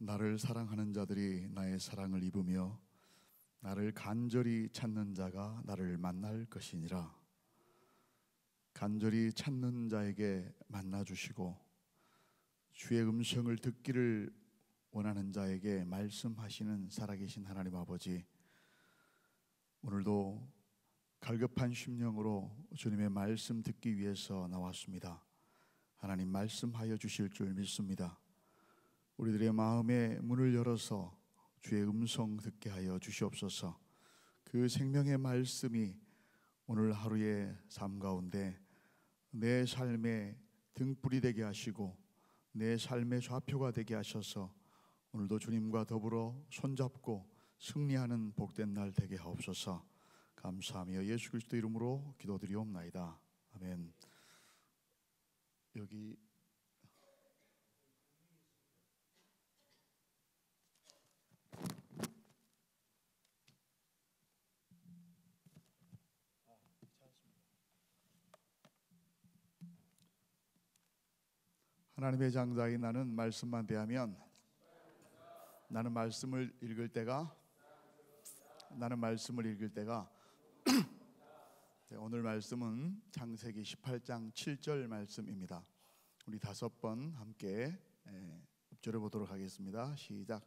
나를 사랑하는 자들이 나의 사랑을 입으며 나를 간절히 찾는 자가 나를 만날 것이니라. 간절히 찾는 자에게 만나 주시고 주의 음성을 듣기를 원하는 자에게 말씀하시는 살아계신 하나님 아버지, 오늘도 갈급한 심령으로 주님의 말씀 듣기 위해서 나왔습니다. 하나님 말씀하여 주실 줄 믿습니다. 우리들의 마음의 문을 열어서 주의 음성 듣게 하여 주시옵소서. 그 생명의 말씀이 오늘 하루의 삶 가운데 내 삶의 등불이 되게 하시고 내 삶의 좌표가 되게 하셔서 오늘도 주님과 더불어 손잡고 승리하는 복된 날 되게 하옵소서. 감사하며 예수 그리스도 이름으로 기도드리옵나이다. 아멘. 여기 하나님의 장자인 나는 말씀만 대하면 나는 말씀을 읽을 때가 오늘 말씀은 창세기 18장 7절 말씀입니다. 우리 5번 함께 읊조려 보도록 하겠습니다. 시작.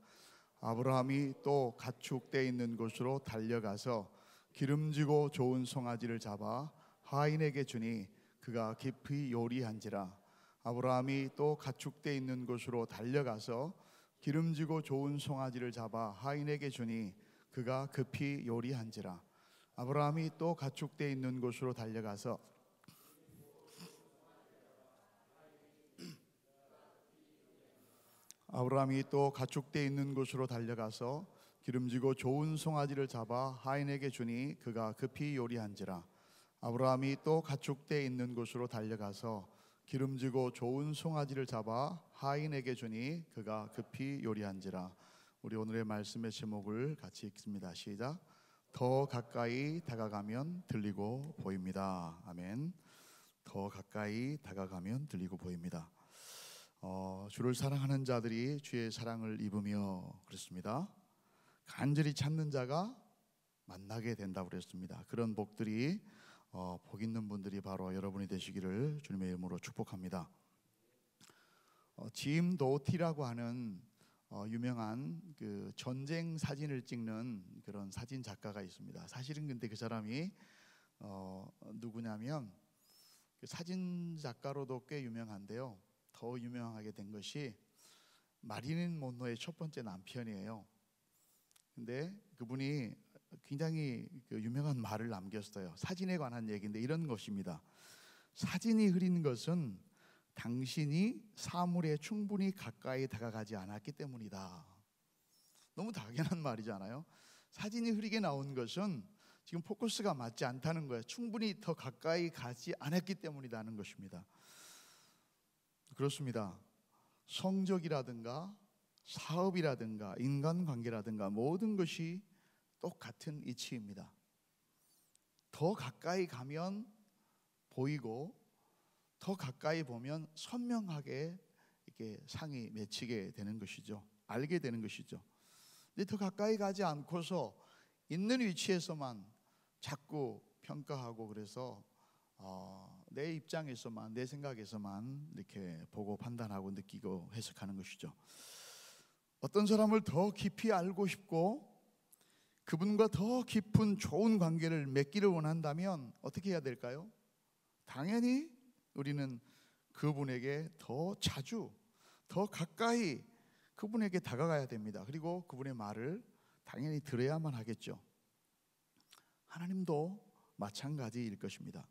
아브라함이 또 가축되어 있는 곳으로 달려가서 기름지고 좋은 송아지를 잡아 하인에게 주니 그가 깊이 요리한지라. 아브라함이 또 가축되어 있는 곳으로 달려가서 기름지고 좋은 송아지를 잡아 하인에게 주니 그가 급히 요리한지라. 아브라함이 또 가축되어 있는 곳으로 달려가서 기름지고 좋은 송아지를 잡아 하인에게 주니 그가 급히 요리한지라. 아브라함이 또 가축되어 있는 곳으로 달려가서 기름지고 좋은 송아지를 잡아 하인에게 주니 그가 급히 요리한지라. 우리 오늘의 말씀의 제목을 같이 읽습니다. 시작. 더 가까이 다가가면 들리고 보입니다. 아멘. 더 가까이 다가가면 들리고 보입니다. 주를 사랑하는 자들이 주의 사랑을 입으며 그랬습니다. 간절히 찾는 자가 만나게 된다고 그랬습니다. 그런 복들이 복 있는 분들이 바로 여러분이 되시기를 주님의 이름으로 축복합니다. 짐 도티라고 하는 유명한 그 전쟁 사진을 찍는 그런 사진 작가가 있습니다. 사실은 근데 그 사람이 누구냐면 그 사진 작가로도 꽤 유명한데요. 더 유명하게 된 것이 마릴린 monroe의 첫 번째 남편이에요. 근데 그분이 굉장히 유명한 말을 남겼어요. 사진에 관한 얘기인데 이런 것입니다. 사진이 흐린 것은 당신이 사물에 충분히 가까이 다가가지 않았기 때문이다. 너무 당연한 말이잖아요. 사진이 흐리게 나온 것은 지금 포커스가 맞지 않다는 거예요. 충분히 더 가까이 가지 않았기 때문이라는 것입니다. 그렇습니다. 성적이라든가 사업이라든가 인간관계라든가 모든 것이 똑같은 이치입니다. 더 가까이 가면 보이고 더 가까이 보면 선명하게 이렇게 상이 맺히게 되는 것이죠. 알게 되는 것이죠. 근데 더 가까이 가지 않고서 있는 위치에서만 자꾸 평가하고 그래서 내 입장에서만 내 생각에서만 이렇게 보고 판단하고 느끼고 해석하는 것이죠. 어떤 사람을 더 깊이 알고 싶고 그분과 더 깊은 좋은 관계를 맺기를 원한다면 어떻게 해야 될까요? 당연히 우리는 그분에게 더 자주, 더 가까이 그분에게 다가가야 됩니다. 그리고 그분의 말을 당연히 들어야만 하겠죠. 하나님도 마찬가지일 것입니다.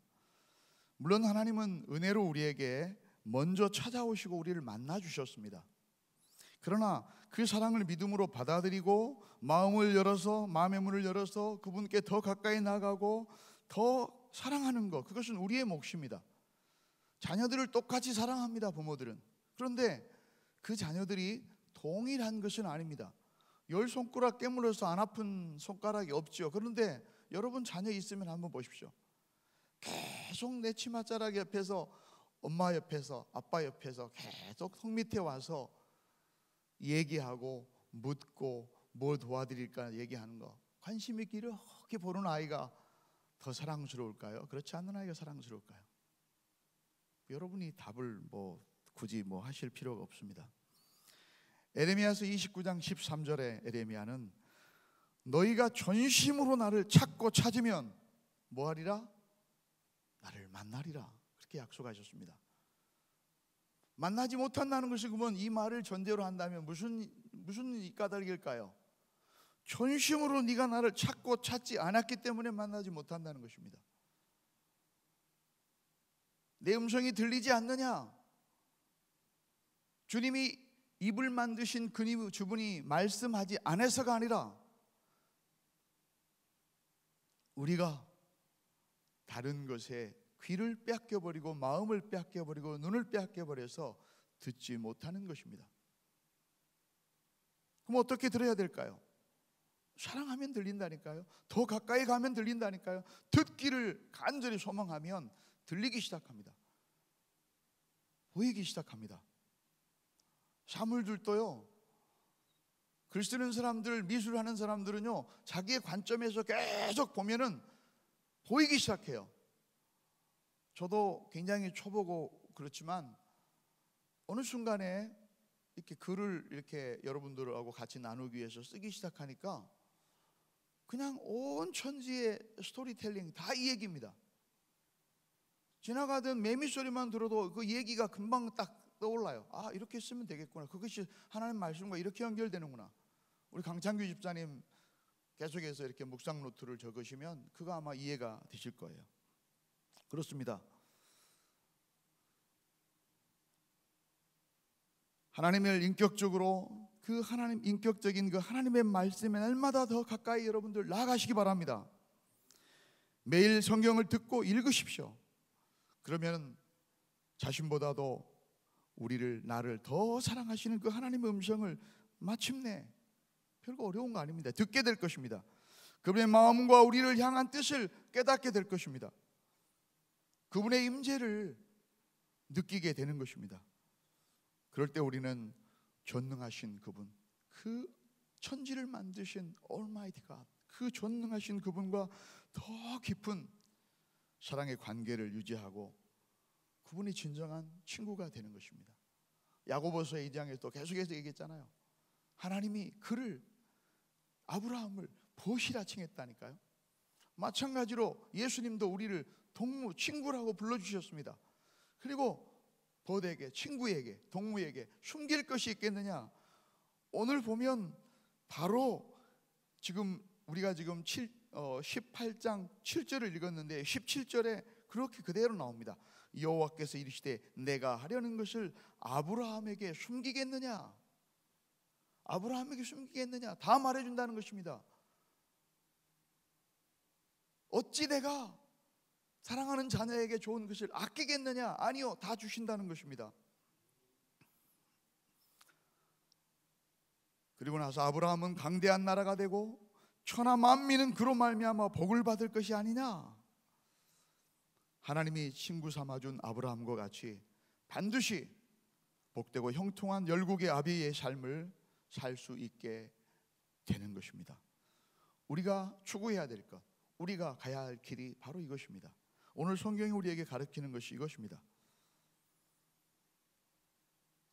물론 하나님은 은혜로 우리에게 먼저 찾아오시고 우리를 만나 주셨습니다. 그러나 그 사랑을 믿음으로 받아들이고 마음의 문을 열어서 그분께 더 가까이 나가고 더 사랑하는 것, 그것은 우리의 몫입니다. 자녀들을 똑같이 사랑합니다, 부모들은. 그런데 그 자녀들이 동일한 것은 아닙니다. 10손가락 깨물어서 안 아픈 손가락이 없죠. 그런데 여러분 자녀 있으면 한번 보십시오. 계속 내 치맛자락 옆에서, 엄마 옆에서, 아빠 옆에서 계속 턱 밑에 와서 얘기하고 묻고 뭐 도와드릴까 얘기하는 거, 관심 있게 이렇게 보는 아이가 더 사랑스러울까요? 그렇지 않는 아이가 사랑스러울까요? 여러분이 답을 굳이 하실 필요가 없습니다. 에레미야서 29장 13절에 에레미야는 너희가 전심으로 나를 찾고 찾으면 뭐하리라? 나를 만나리라, 그렇게 약속하셨습니다. 만나지 못한다는 것이 그러면 이 말을 전제로 한다면 무슨 까닭일까요? 전심으로 네가 나를 찾고 찾지 않았기 때문에 만나지 못한다는 것입니다. 내 음성이 들리지 않느냐? 주님이 입을 만드신 주분이 말씀하지 않아서가 아니라 우리가 다른 것에 귀를 뺏겨버리고 마음을 뺏겨버리고 눈을 뺏겨버려서 듣지 못하는 것입니다. 그럼 어떻게 들어야 될까요? 사랑하면 들린다니까요. 더 가까이 가면 들린다니까요. 듣기를 간절히 소망하면 들리기 시작합니다. 보이기 시작합니다. 사물들도요, 글 쓰는 사람들, 미술하는 사람들은요, 자기의 관점에서 계속 보면은 보이기 시작해요. 저도 굉장히 초보고 그렇지만 어느 순간에 이렇게 글을 이렇게 여러분들하고 같이 나누기 위해서 쓰기 시작하니까 그냥 온 천지의 스토리텔링 다 이 얘기입니다. 지나가던 매미 소리만 들어도 그 얘기가 금방 딱 떠올라요. 아, 이렇게 쓰면 되겠구나. 그것이 하나님 말씀과 이렇게 연결되는구나. 우리 강창규 집사님 계속해서 이렇게 묵상 노트를 적으시면 그거 아마 이해가 되실 거예요. 그렇습니다. 하나님을 인격적으로 그 하나님 인격적인 그 하나님의 말씀에 날마다 더 가까이 여러분들 나아가시기 바랍니다. 매일 성경을 듣고 읽으십시오. 그러면 자신보다도 나를 더 사랑하시는 그 하나님의 음성을 마침내 별거 어려운 거 아닙니다. 듣게 될 것입니다. 그분의 마음과 우리를 향한 뜻을 깨닫게 될 것입니다. 그분의 임재를 느끼게 되는 것입니다. 그럴 때 우리는 전능하신 그분, 그 천지를 만드신 Almighty God, 그 전능하신 그분과 더 깊은 사랑의 관계를 유지하고 그분이 진정한 친구가 되는 것입니다. 야고보서 2장에 또 계속해서 얘기했잖아요. 하나님이 아브라함을 보시라 칭했다니까요. 마찬가지로 예수님도 우리를 동무, 친구라고 불러주셨습니다. 그리고 벗에게, 친구에게, 동무에게 숨길 것이 있겠느냐? 오늘 보면 바로 우리가 지금 18장 7절을 읽었는데 17절에 그렇게 그대로 나옵니다. 여호와께서 이르시되 내가 하려는 것을 아브라함에게 숨기겠느냐? 아브라함에게 숨기겠느냐? 다 말해준다는 것입니다. 어찌 내가 사랑하는 자녀에게 좋은 것을 아끼겠느냐? 아니요, 다 주신다는 것입니다. 그리고 나서 아브라함은 강대한 나라가 되고 천하 만민은 그로 말미암아 복을 받을 것이 아니냐? 하나님이 친구 삼아준 아브라함과 같이 반드시 복되고 형통한 열국의 아비의 삶을 살 수 있게 되는 것입니다. 우리가 추구해야 될 것, 우리가 가야 할 길이 바로 이것입니다. 오늘 성경이 우리에게 가르치는 것이 이것입니다.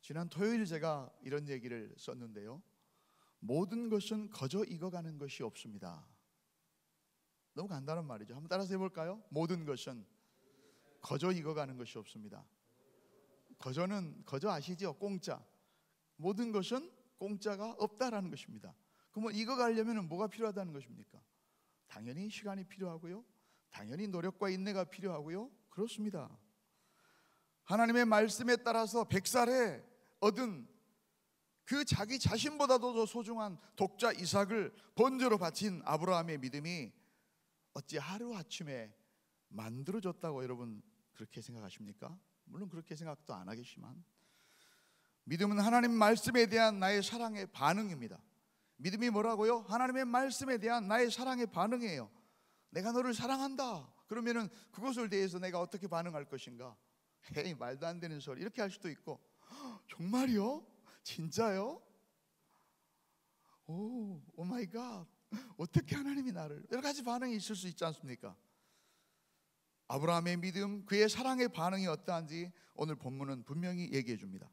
지난 토요일 제가 이런 얘기를 썼는데요, 모든 것은 거저 익어가는 것이 없습니다. 너무 간단한 말이죠. 한번 따라서 해볼까요? 모든 것은 거저 익어가는 것이 없습니다. 거저 아시죠? 공짜. 모든 것은 공짜가 없다라는 것입니다. 그러면 익어가려면 뭐가 필요하다는 것입니까? 당연히 시간이 필요하고요, 당연히 노력과 인내가 필요하고요. 그렇습니다. 하나님의 말씀에 따라서 100살에 얻은 그 자기 자신보다도 더 소중한 독자 이삭을 번제로 바친 아브라함의 믿음이 어찌 하루아침에 만들어졌다고 여러분 그렇게 생각하십니까? 물론 그렇게 생각도 안 하겠지만, 믿음은 하나님 말씀에 대한 나의 사랑의 반응입니다. 믿음이 뭐라고요? 하나님의 말씀에 대한 나의 사랑의 반응이에요. 내가 너를 사랑한다 그러면은 그것을 대해서 내가 어떻게 반응할 것인가? 헤이, 말도 안 되는 소리, 이렇게 할 수도 있고, 정말요? 진짜요? 오 마이 갓, 어떻게 하나님이 나를, 여러 가지 반응이 있을 수 있지 않습니까? 아브라함의 믿음, 그의 사랑의 반응이 어떠한지 오늘 본문은 분명히 얘기해 줍니다.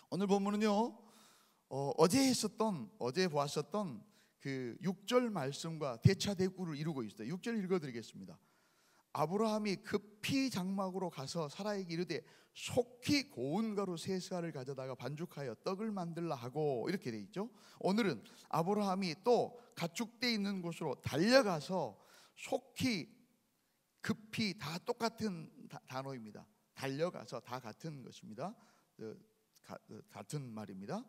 오늘 본문은요, 어제 보았었던 그 6절 말씀과 대차대구를 이루고 있어요. 6절 읽어드리겠습니다. 아브라함이 급히 장막으로 가서 사라에게 이르되 속히 고운 가루 세 쌀을 가져다가 반죽하여 떡을 만들라 하고, 이렇게 돼 있죠. 오늘은 아브라함이 또 가축대 있는 곳으로 달려가서 속히, 급히, 다 똑같은 단어입니다. 달려가서, 다 같은 것입니다. 같은 말입니다.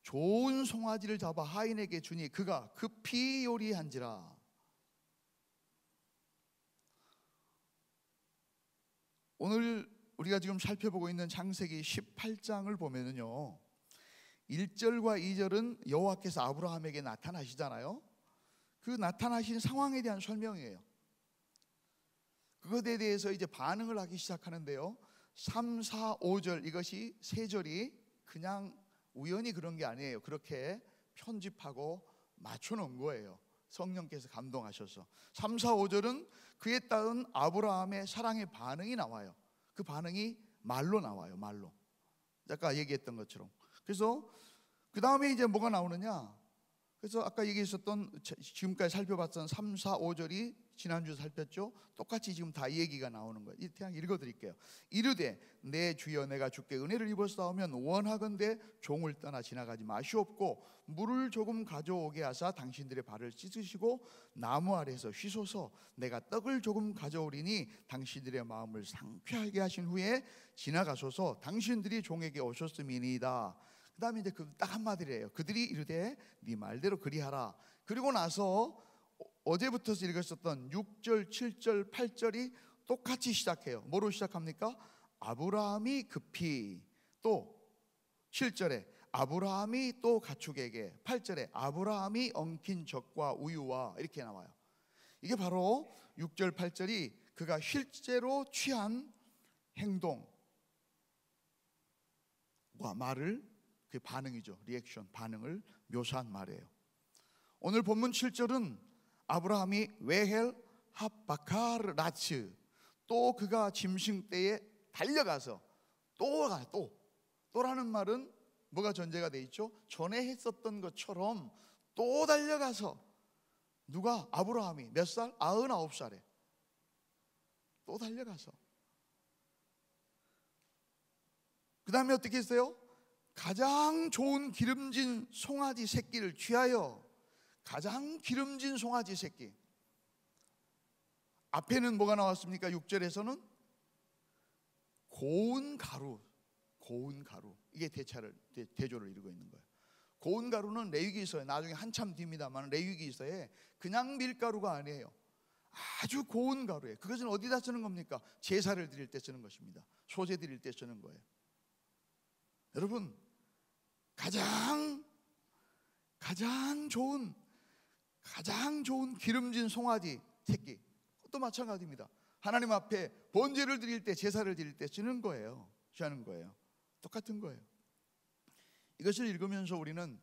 좋은 송아지를 잡아 하인에게 주니 그가 급히 요리한지라. 오늘 우리가 지금 살펴보고 있는 창세기 18장을 보면은요, 1절과 2절은 여호와께서 아브라함에게 나타나시잖아요. 그 나타나신 상황에 대한 설명이에요. 그것에 대해서 이제 반응을 하기 시작하는데요, 3, 4, 5절, 이것이 세 절이 그냥 우연히 그런 게 아니에요. 그렇게 편집하고 맞춰놓은 거예요. 성령께서 감동하셔서. 3, 4, 5절은 그에 따른 아브라함의 사랑의 반응이 나와요. 그 반응이 말로 나와요. 말로. 아까 얘기했던 것처럼. 그래서 그 다음에 이제 뭐가 나오느냐, 그래서 아까 얘기했었던, 지금까지 살펴봤던 3, 4, 5절이 지난주 살폈죠. 똑같이 지금 다 얘기가 나오는 거예요. 그냥 읽어드릴게요. 이르되 내 주여 내가 주께 은혜를 입었사오면 원하건대 종을 떠나 지나가지 마시옵고 물을 조금 가져오게 하사 당신들의 발을 씻으시고 나무 아래에서 쉬소서. 내가 떡을 조금 가져오리니 당신들의 마음을 상쾌하게 하신 후에 지나가소서. 당신들이 종에게 오셨음이니이다. 그 다음에 이제 딱 한마디래요. 그들이 이르되 네 말대로 그리하라. 그리고 나서 어제부터 읽었었던 6절, 7절, 8절이 똑같이 시작해요. 뭐로 시작합니까? 아브라함이 급히, 또 7절에 아브라함이 또 가축에게, 8절에 아브라함이 엉킨 젖과 우유와, 이렇게 나와요. 이게 바로 6절, 8절이 그가 실제로 취한 행동과 말을, 그 반응이죠. 리액션, 반응을 묘사한 말이에요. 오늘 본문 7절은 아브라함이 웨헬 핫바카르 라츠, 또 그가 짐승 때에 달려가서, 또라는 말은 뭐가 전제가 돼 있죠? 전에 했었던 것처럼 또 달려가서, 누가? 아브라함이 몇 살? 99살에 또 달려가서, 그 다음에 어떻게 했어요? 가장 좋은 기름진 송아지 새끼를 취하여, 가장 기름진 송아지 새끼. 앞에는 뭐가 나왔습니까? 6절에서는 고운 가루, 이게 대조를 이루고 있는 거예요. 고운 가루는 레위기서에, 나중에 한참 뒤입니다만 레위기서에 그냥 밀가루가 아니에요. 아주 고운 가루예요. 그것은 어디다 쓰는 겁니까? 제사를 드릴 때 쓰는 것입니다. 소제 드릴 때 쓰는 거예요. 여러분, 가장 좋은 기름진 송아지 새끼, 또 마찬가지입니다. 하나님 앞에 번제를 드릴 때, 제사를 드릴 때 쓰는 거예요. 취하는 거예요. 똑같은 거예요. 이것을 읽으면서 우리는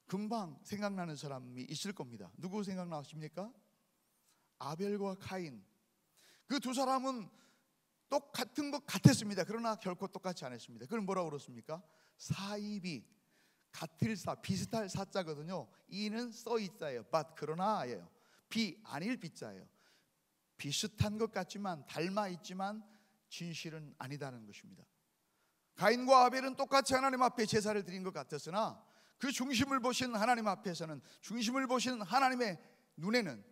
금방 생각나는 사람이 있을 겁니다. 누구 생각나십니까? 아벨과 카인. 그 두 사람은 똑같은 것 같았습니다. 그러나 결코 똑같지 않았습니다. 그걸 뭐라고 그렇습니까? 사이비, 같을 사, 비슷할 사자거든요. 이는 써있자예요. but, 그러나예요. 비, 아닐 비자예요. 비슷한 것 같지만, 닮아 있지만 진실은 아니다는 것입니다. 가인과 아벨은 똑같이 하나님 앞에 제사를 드린 것 같았으나 그 중심을 보신 하나님 앞에서는, 중심을 보신 하나님의 눈에는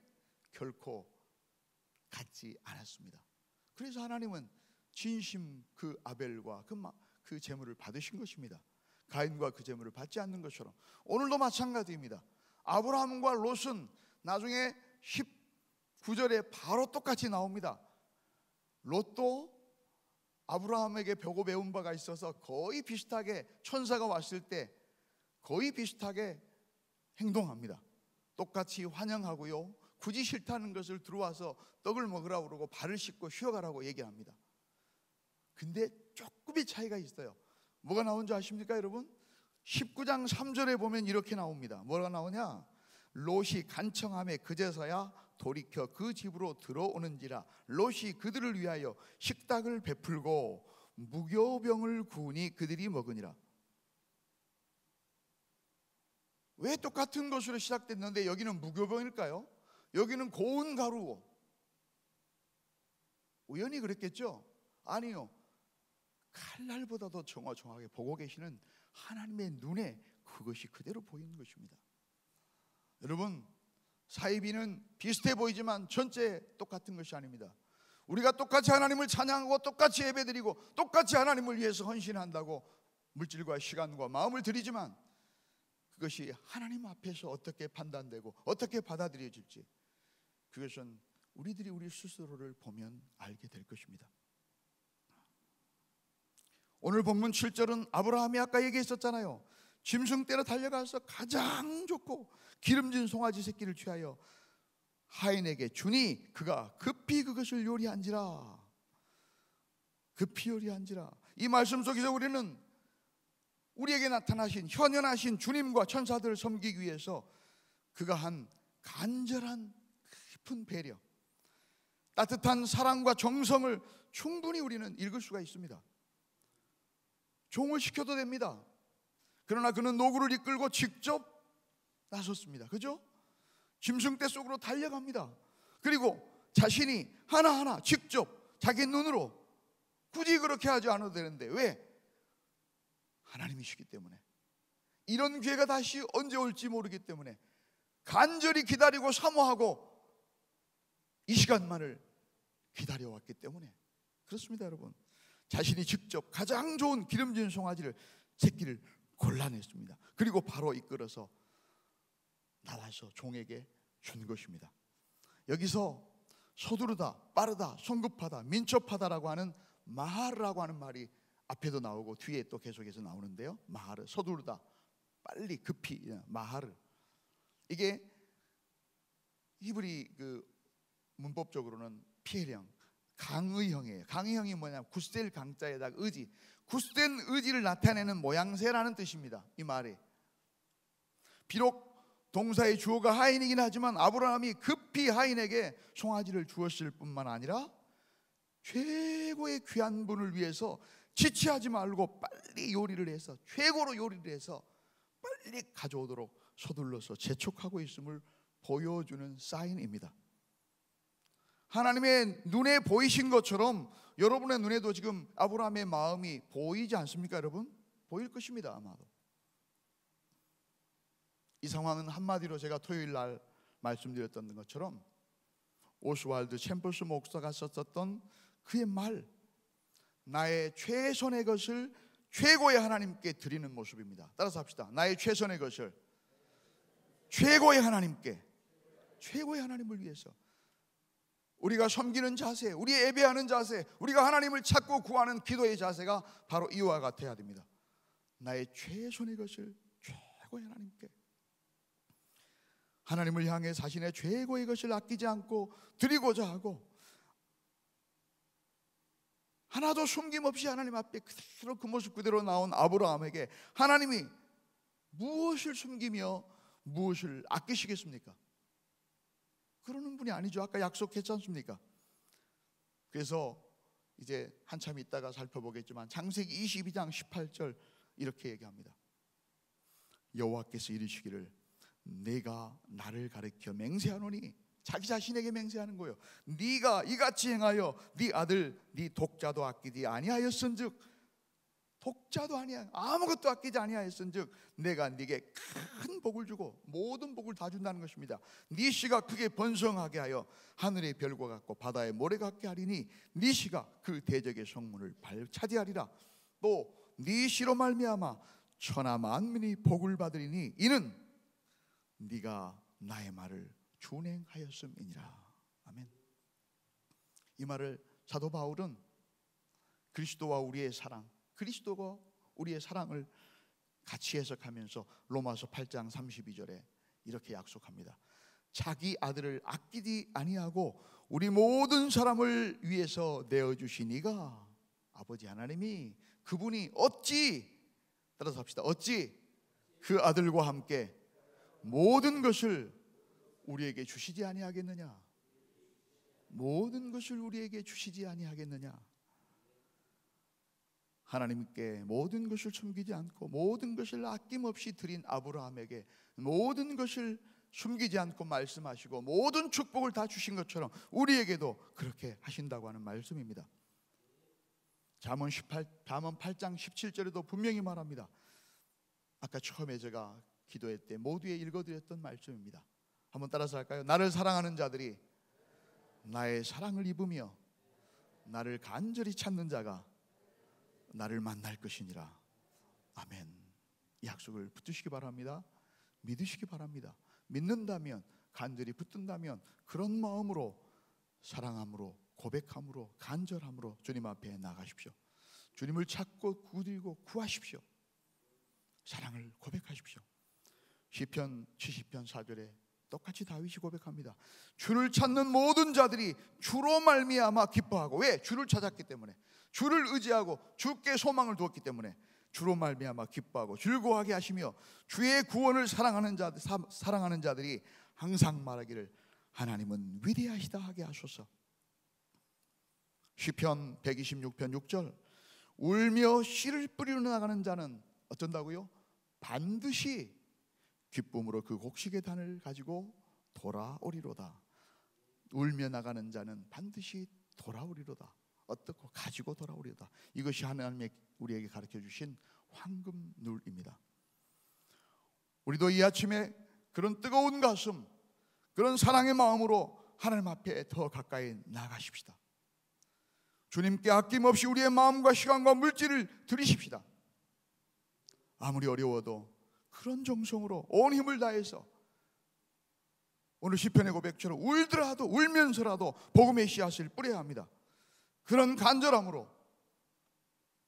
결코 같지 않았습니다. 그래서 하나님은 진심 그 아벨과 그 제물을 받으신 것입니다. 가인과 그 제물을 받지 않는 것처럼 오늘도 마찬가지입니다. 아브라함과 롯은 나중에 19절에 바로 똑같이 나옵니다. 롯도 아브라함에게 벼고 배운 바가 있어서 거의 비슷하게, 천사가 왔을 때 거의 비슷하게 행동합니다. 똑같이 환영하고요, 굳이 싫다는 것을 들어와서 떡을 먹으라고 그러고 발을 씻고 쉬어가라고 얘기합니다. 근데 조금의 차이가 있어요. 뭐가 나온 줄 아십니까 여러분? 19장 3절에 보면 이렇게 나옵니다. 뭐가 나오냐? 롯이 간청함에 그제서야 돌이켜 그 집으로 들어오는지라. 롯이 그들을 위하여 식탁을 베풀고 무교병을 구우니 그들이 먹으니라. 왜 똑같은 것으로 시작됐는데 여기는 무교병일까요? 여기는 고운 가루. 우연히 그랬겠죠? 아니요. 칼날보다도 정확하게 보고 계시는 하나님의 눈에 그것이 그대로 보이는 것입니다. 여러분, 사이비는 비슷해 보이지만 전체 똑같은 것이 아닙니다. 우리가 똑같이 하나님을 찬양하고 똑같이 예배드리고 똑같이 하나님을 위해서 헌신한다고 물질과 시간과 마음을 드리지만 그것이 하나님 앞에서 어떻게 판단되고 어떻게 받아들여질지, 그것은 우리들이 우리 스스로를 보면 알게 될 것입니다. 오늘 본문 7절은 아브라함이 아까 얘기했었잖아요. 짐승 떼러 달려가서 가장 좋고 기름진 송아지 새끼를 취하여 하인에게 주니 그가 급히 그것을 요리한지라. 급히 요리한지라. 이 말씀 속에서 우리는 우리에게 나타나신 현현하신 주님과 천사들을 섬기기 위해서 그가 한 간절한 깊은 배려, 따뜻한 사랑과 정성을 충분히 우리는 읽을 수가 있습니다. 종을 시켜도 됩니다. 그러나 그는 노구를 이끌고 직접 나섰습니다. 그죠? 짐승떼 속으로 달려갑니다. 그리고 자신이 하나하나 직접 자기 눈으로, 굳이 그렇게 하지 않아도 되는데 왜? 하나님이시기 때문에, 이런 기회가 다시 언제 올지 모르기 때문에 간절히 기다리고 사모하고 이 시간만을 기다려왔기 때문에 그렇습니다. 여러분, 자신이 직접 가장 좋은 기름진 송아지를 새끼를 골라냈습니다. 그리고 바로 이끌어서 나와서 종에게 준 것입니다. 여기서 서두르다, 빠르다, 성급하다, 민첩하다라고 하는 마하르라고 하는 말이 앞에도 나오고 뒤에 또 계속해서 나오는데요. 마하르, 서두르다, 빨리, 급히, 마하르. 이게 히브리 문법적으로는 피해령, 강의형이에요. 강의형이 뭐냐면 굳센 강자에다가 의지, 굳센 의지를 나타내는 모양새라는 뜻입니다. 이 말이. 비록 동사의 주어가 하인이긴 하지만 아브라함이 급히 하인에게 송아지를 주었을 뿐만 아니라 최고의 귀한 분을 위해서 지체하지 말고 빨리 요리를 해서, 최고로 요리를 해서 빨리 가져오도록 서둘러서 재촉하고 있음을 보여주는 사인입니다. 하나님의 눈에 보이신 것처럼 여러분의 눈에도 지금 아브라함의 마음이 보이지 않습니까? 여러분, 보일 것입니다. 아마도. 이 상황은 한마디로 제가 토요일 날 말씀드렸던 것처럼 오스왈드 챔버스 목사가 썼던 그의 말, 나의 최선의 것을 최고의 하나님께 드리는 모습입니다. 따라서 합시다. 나의 최선의 것을 최고의 하나님께, 최고의 하나님을 위해서. 우리가 섬기는 자세, 우리 예배하는 자세, 우리가 하나님을 찾고 구하는 기도의 자세가 바로 이와 같아야 됩니다. 나의 최선의 것을 최고의 하나님께, 하나님을 향해 자신의 최고의 것을 아끼지 않고 드리고자 하고, 하나도 숨김없이 하나님 앞에 그대로 그 모습 그대로 나온 아브라함에게 하나님이 무엇을 숨기며 무엇을 아끼시겠습니까? 그러는 분이 아니죠. 아까 약속했지 않습니까? 그래서 이제 한참 있다가 살펴보겠지만 창세기 22장 18절 이렇게 얘기합니다. 여호와께서 이르시기를 내가 나를 가리켜 맹세하노니, 자기 자신에게 맹세하는 거예요. 네가 이같이 행하여 네 아들 네 독자도 아끼지 아니하였은즉, 독자도 아니야, 아무것도 아끼지 아니하였은즉 내가 네게 큰 복을 주고 모든 복을 다 준다는 것입니다. 네 씨가 크게 번성하게 하여 하늘의 별과 같고 바다의 모래 같게 하리니 네 씨가 그 대적의 성문을 차지하리라. 또 네 씨로 말미암아 천하 만민이 복을 받으리니 이는 네가 나의 말을 준행하였음이니라. 아멘. 이 말을 사도 바울은 그리스도와 우리의 사랑, 그리스도가 우리의 사랑을 같이 해석하면서 로마서 8장 32절에 이렇게 약속합니다. 자기 아들을 아끼지 아니하고 우리 모든 사람을 위해서 내어주신 이가, 아버지 하나님이, 그분이 어찌, 따라서 합시다, 어찌 그 아들과 함께 모든 것을 우리에게 주시지 아니하겠느냐. 모든 것을 우리에게 주시지 아니하겠느냐. 하나님께 모든 것을 숨기지 않고 모든 것을 아낌없이 드린 아브라함에게 모든 것을 숨기지 않고 말씀하시고 모든 축복을 다 주신 것처럼 우리에게도 그렇게 하신다고 하는 말씀입니다. 잠언 8장 17절에도 분명히 말합니다. 아까 처음에 제가 기도회 때 모두에 읽어드렸던 말씀입니다. 한번 따라서 할까요? 나를 사랑하는 자들이 나의 사랑을 입으며 나를 간절히 찾는 자가 나를 만날 것이니라. 아멘. 이 약속을 붙드시기 바랍니다. 믿으시기 바랍니다. 믿는다면, 간절히 붙든다면 그런 마음으로 사랑함으로, 고백함으로, 간절함으로 주님 앞에 나가십시오. 주님을 찾고 구들고 구하십시오. 사랑을 고백하십시오. 시편 70편 4절에 똑같이 다윗이 고백합니다. 주를 찾는 모든 자들이 주로 말미암아 기뻐하고. 왜? 주를 찾았기 때문에, 주를 의지하고 주께 소망을 두었기 때문에 주로 말미암아 기뻐하고 즐거워하게 하시며 주의 구원을 사랑하는 자들이 항상 말하기를 하나님은 위대하시다 하게 하소서. 시편 126편 6절 울며 씨를 뿌리러 나가는 자는 어쩐다고요? 반드시 기쁨으로 그 곡식의 단을 가지고 돌아오리로다. 울며 나가는 자는 반드시 돌아오리로다. 어떻고 가지고 돌아오리로다. 이것이 하나님의 우리에게 가르쳐 주신 황금률입니다. 우리도 이 아침에 그런 뜨거운 가슴, 그런 사랑의 마음으로 하나님 앞에 더 가까이 나가십시다. 주님께 아낌없이 우리의 마음과 시간과 물질을 드리십시다. 아무리 어려워도 그런 정성으로 온 힘을 다해서 오늘 시편의 고백처럼 울더라도 울면서라도 복음의 씨앗을 뿌려야 합니다. 그런 간절함으로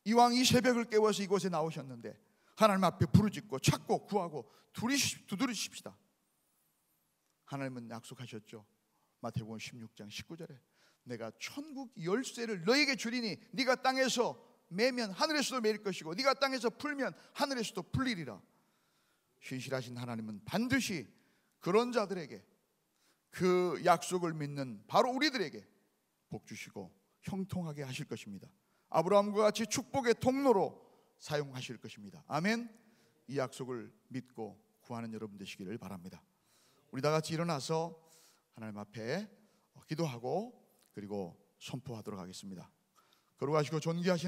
이왕 이 새벽을 깨워서 이곳에 나오셨는데 하나님 앞에 부르짖고 찾고 구하고 두드리십시다. 하나님은 약속하셨죠. 마태복음 16장 19절에 내가 천국 열쇠를 너에게 주리니 네가 땅에서 매면 하늘에서도 매일 것이고 네가 땅에서 풀면 하늘에서도 풀리리라. 신실하신 하나님은 반드시 그런 자들에게 그 약속을 믿는 바로 우리들에게 복 주시고 형통하게 하실 것입니다. 아브라함과 같이 축복의 통로로 사용하실 것입니다. 아멘. 이 약속을 믿고 구하는 여러분 되시기를 바랍니다. 우리 다 같이 일어나서 하나님 앞에 기도하고 그리고 선포하도록 하겠습니다. 거룩하시고 존귀하신